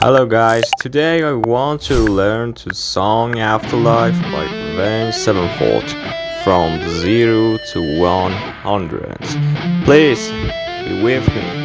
Hello guys, today I want to learn to song Afterlife by Avenged Sevenfold from 0 to 100. Please be with me.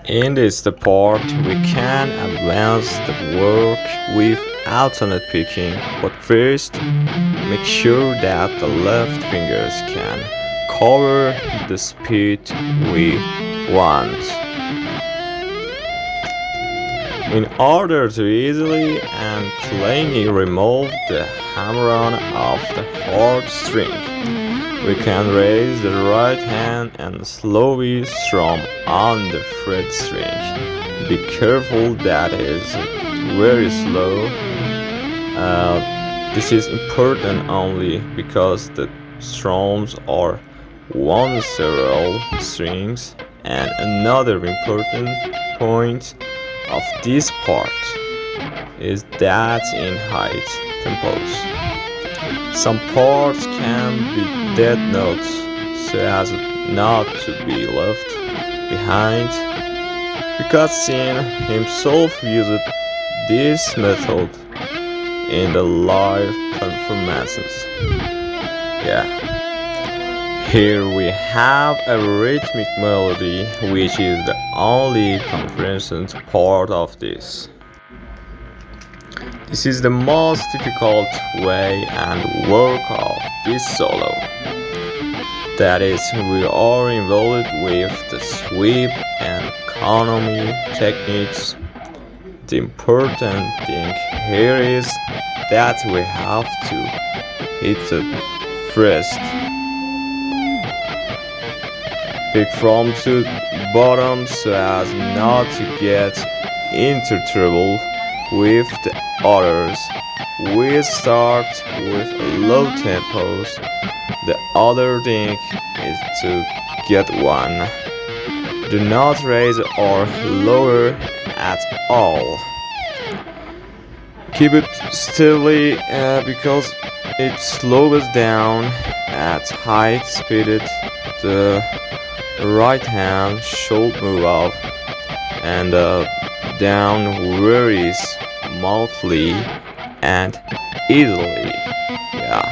In this the part we can advance the work with alternate picking, but first make sure that the left fingers can cover the speed we want. In order to easily and cleanly remove the hammer-on of the hard string, we can raise the right hand and slowly strum on the fret string. Be careful, that is very slow. This is important only because the strums are one several strings, and another important point of this part is that in high tempos, some parts can be dead notes so as not to be left behind, because Sin himself used this method in the live performances. Yeah. Here we have a rhythmic melody, which is the only consistent part of this. This is the most difficult way and work of this solo. That is, we are involved with the sweep and economy techniques. The important thing here is that we have to hit the first. Pick from the bottom so as not to get into trouble with the others. We start with low tempos. The other thing is to get one. Do not raise or lower at all. Keep it steady because it slows down at high speed. The right hand should move up and down very smoothly and easily. Yeah.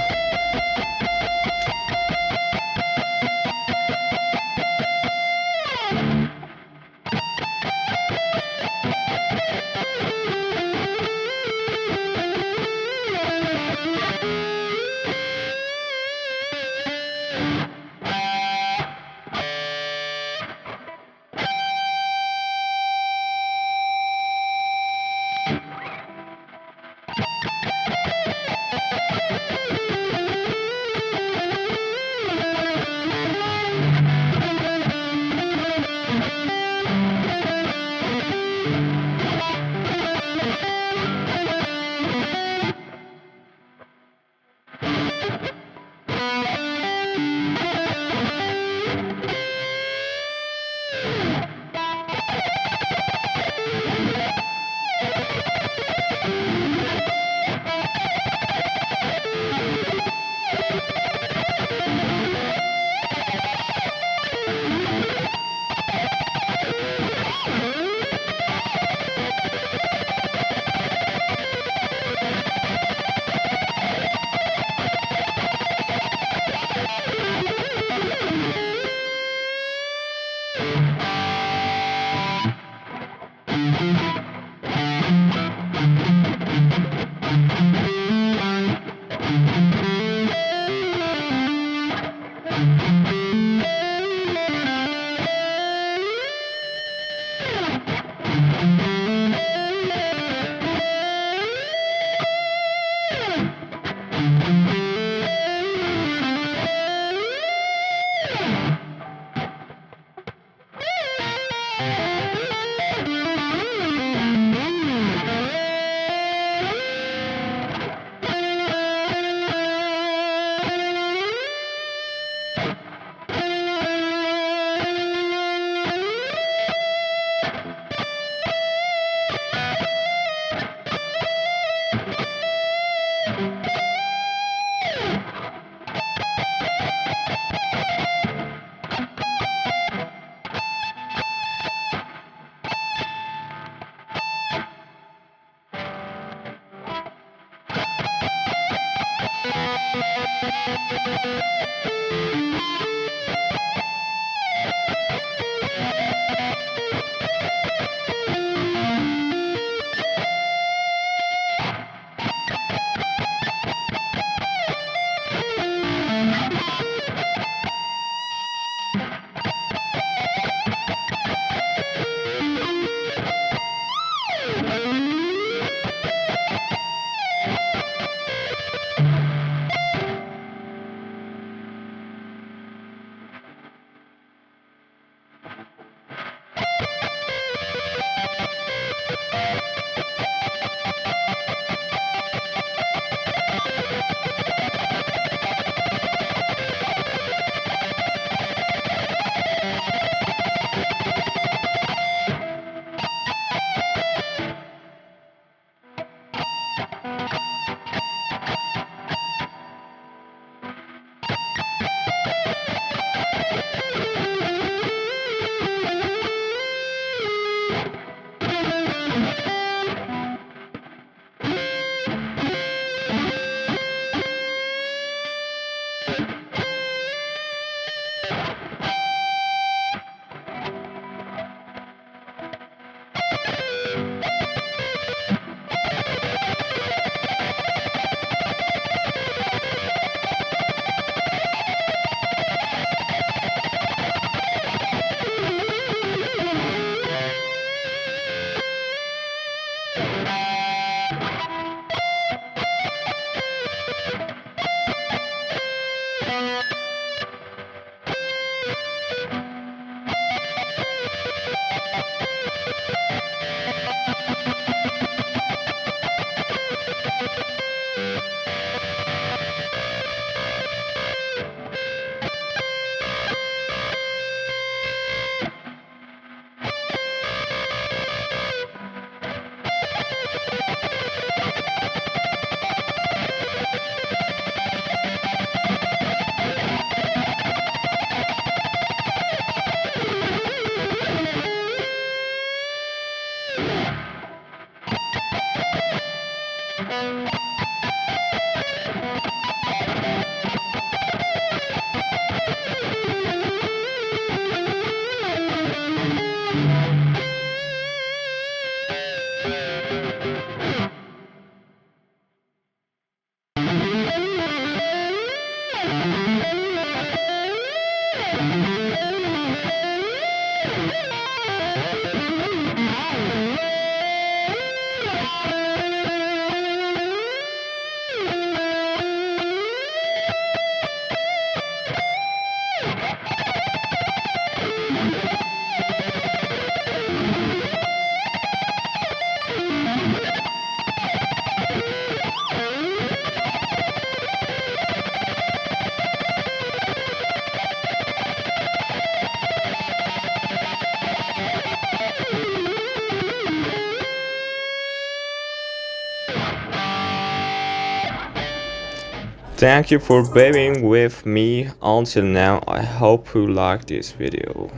Thank you for being with me until now. I hope you like this video.